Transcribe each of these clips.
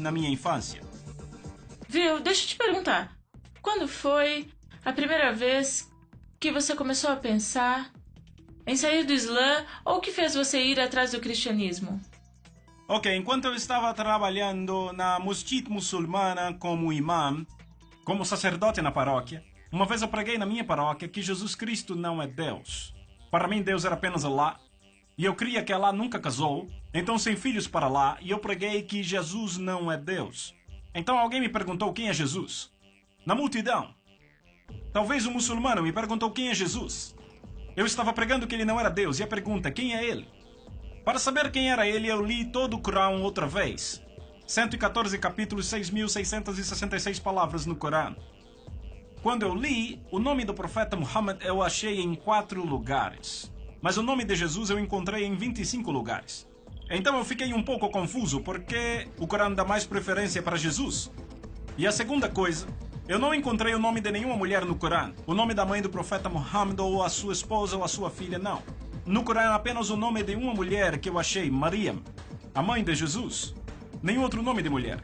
na minha infância. Viu, deixa eu te perguntar. Quando foi a primeira vez que você começou a pensar em sair do Islã ou que fez você ir atrás do cristianismo? Ok, enquanto eu estava trabalhando na Masjid muçulmana como imã, como sacerdote na paróquia, uma vez eu preguei na minha paróquia que Jesus Cristo não é Deus. Para mim, Deus era apenas Allah. E eu cria que Allah nunca casou, então sem filhos para Allah, e eu preguei que Jesus não é Deus. Então alguém me perguntou quem é Jesus. Na multidão. Talvez um muçulmano me perguntou quem é Jesus. Eu estava pregando que ele não era Deus, e a pergunta, quem é ele? Para saber quem era ele, eu li todo o Corão outra vez. 114 capítulos, 6.666 palavras no Corão. Quando eu li, o nome do profeta Muhammad eu achei em 4 lugares. Mas o nome de Jesus eu encontrei em 25 lugares. Então eu fiquei um pouco confuso porque o Corão dá mais preferência para Jesus. E a segunda coisa, eu não encontrei o nome de nenhuma mulher no Corão. O nome da mãe do profeta Muhammad ou a sua esposa ou a sua filha, não. No Corão apenas o nome de uma mulher que eu achei, Maryam, a mãe de Jesus. Nenhum outro nome de mulher.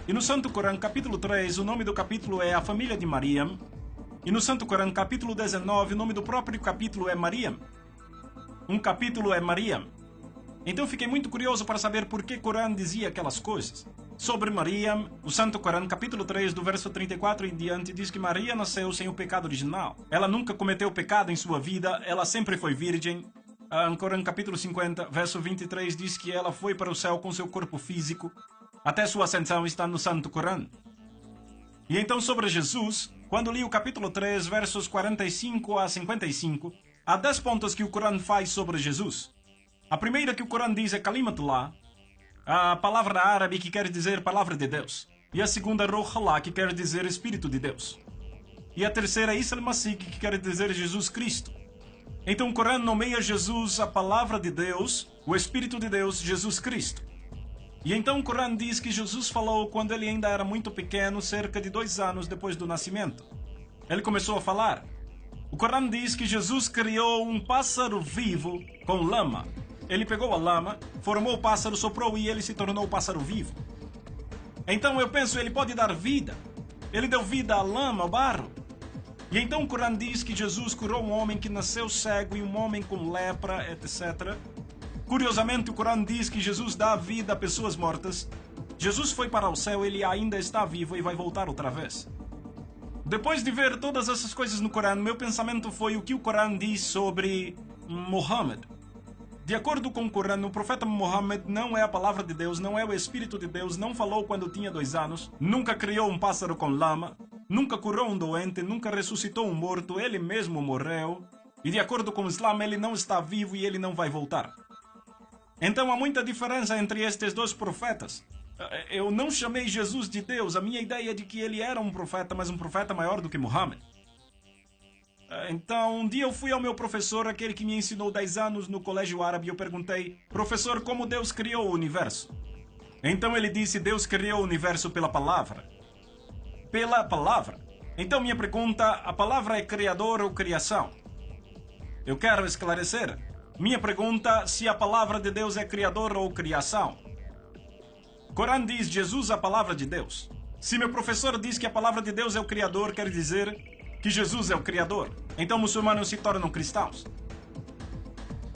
E no Santo Corão, capítulo 3, o nome do capítulo é a família de Maryam. E no Santo Corão, capítulo 19, o nome do próprio capítulo é Maryam. Um capítulo é Maryam. Então fiquei muito curioso para saber por que o Corão dizia aquelas coisas. Sobre Maryam, o Santo Corão, capítulo 3, do verso 34 em diante, diz que Maria nasceu sem o pecado original. Ela nunca cometeu pecado em sua vida, ela sempre foi virgem. No Corão, capítulo 50, verso 23, diz que ela foi para o céu com seu corpo físico. Até sua ascensão está no Santo Corão. E então sobre Jesus, quando li o capítulo 3, versos 45 a 55, há 10 pontos que o Corão faz sobre Jesus. A primeira que o Corão diz é Kalimatullah, a palavra árabe que quer dizer palavra de Deus. E a segunda Ruh Allah, que quer dizer Espírito de Deus. E a terceira Isa al-Masih, que quer dizer Jesus Cristo. Então o Corão nomeia Jesus a palavra de Deus, o Espírito de Deus, Jesus Cristo. E então o Corão diz que Jesus falou quando ele ainda era muito pequeno, cerca de 2 anos depois do nascimento. Ele começou a falar. O Corão diz que Jesus criou um pássaro vivo com lama. Ele pegou a lama, formou o pássaro, soprou e ele se tornou o pássaro vivo. Então eu penso, ele pode dar vida. Ele deu vida à lama, ao barro. E então o Corão diz que Jesus curou um homem que nasceu cego e um homem com lepra, etc. Curiosamente, o Corão diz que Jesus dá vida a pessoas mortas. Jesus foi para o céu, ele ainda está vivo e vai voltar outra vez. Depois de ver todas essas coisas no Corão, meu pensamento foi o que o Corão diz sobre Muhammad. De acordo com o Corão, o profeta Muhammad não é a palavra de Deus, não é o Espírito de Deus, não falou quando tinha 2 anos, nunca criou um pássaro com lama, nunca curou um doente, nunca ressuscitou um morto, ele mesmo morreu. E de acordo com o Islã, ele não está vivo e ele não vai voltar. Então há muita diferença entre estes 2 profetas. Eu não chamei Jesus de Deus, a minha ideia é de que ele era um profeta, mas um profeta maior do que Muhammad. Então, um dia eu fui ao meu professor, aquele que me ensinou 10 anos no colégio árabe, e eu perguntei, professor, como Deus criou o universo? Então ele disse, Deus criou o universo pela palavra. Pela palavra. Então minha pergunta, a palavra é criador ou criação? Eu quero esclarecer. Minha pergunta, se a palavra de Deus é criador ou criação? O Corão diz, Jesus é a palavra de Deus. Se meu professor diz que a palavra de Deus é o criador, quer dizer que Jesus é o criador. Então muçulmanos se tornam cristãos.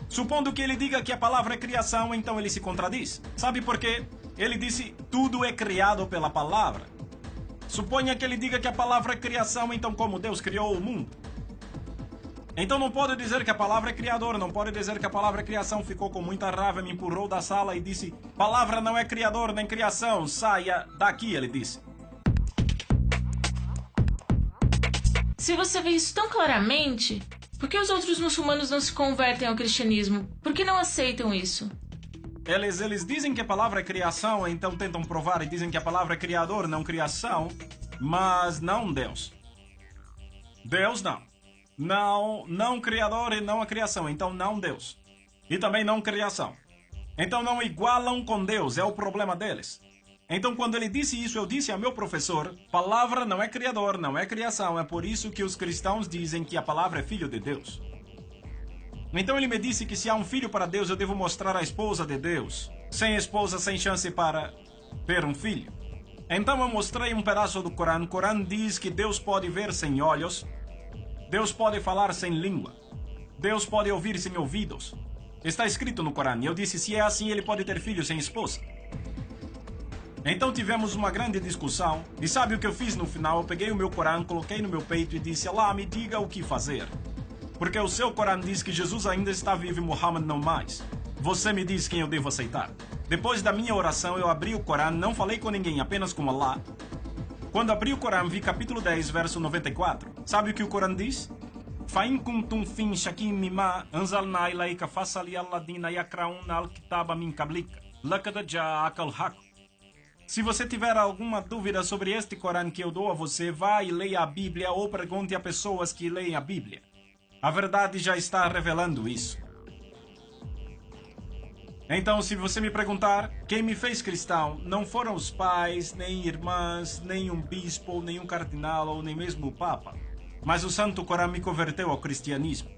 Supondo que ele diga que a palavra é criação, então ele se contradiz. Sabe por quê? Ele disse, tudo é criado pela palavra. Suponha que ele diga que a palavra é criação, então como Deus criou o mundo? Então não pode dizer que a palavra é criador, não pode dizer que a palavra é criação. Ficou com muita raiva, me empurrou da sala e disse, palavra não é criador nem criação, saia daqui, ele disse. Se você vê isso tão claramente, por que os outros muçulmanos não se convertem ao cristianismo? Por que não aceitam isso? Eles dizem que a palavra é criação, então tentam provar e dizem que a palavra é criador, não criação, mas não Deus. Deus não. Não criador e não a criação, então não Deus. E também não criação. Então não igualam com Deus, é o problema deles. Então quando ele disse isso, eu disse ao meu professor, palavra não é criador, não é criação, é por isso que os cristãos dizem que a palavra é filho de Deus. Então ele me disse que se há um filho para Deus, eu devo mostrar a esposa de Deus. Sem esposa, sem chance para ter um filho. Então eu mostrei um pedaço do Corão. O Corão diz que Deus pode ver sem olhos, Deus pode falar sem língua, Deus pode ouvir sem ouvidos. Está escrito no Corão. E eu disse, se é assim, ele pode ter filho sem esposa. Então tivemos uma grande discussão. E sabe o que eu fiz no final? Eu peguei o meu Corão, coloquei no meu peito e disse, Allah, me diga o que fazer. Porque o seu Corão diz que Jesus ainda está vivo e Muhammad não mais. Você me diz quem eu devo aceitar. Depois da minha oração, eu abri o Corão, não falei com ninguém, apenas com Allah. Quando abri o Corão, vi capítulo 10, verso 94. Sabe o que o Corão diz? فَإِن كُنْتُمْ فِي شَكٍّ مِّمَّا أَنزَلْنَا إِلَيْكَ فَاسْأَلِ الَّذِينَ يَقْرَؤُونَ الْكِتَابَ مِن قَبْلِكَ لَقَدْ جَاءَكَ الْحَقُّ. Se você tiver alguma dúvida sobre este Corão que eu dou a você, vá e leia a Bíblia ou pergunte a pessoas que leem a Bíblia. A verdade já está revelando isso. Então, se você me perguntar, quem me fez cristão não foram os pais, nem irmãs, nem um bispo, nem um cardinal ou nem mesmo o Papa. Mas o Santo Corão me converteu ao cristianismo.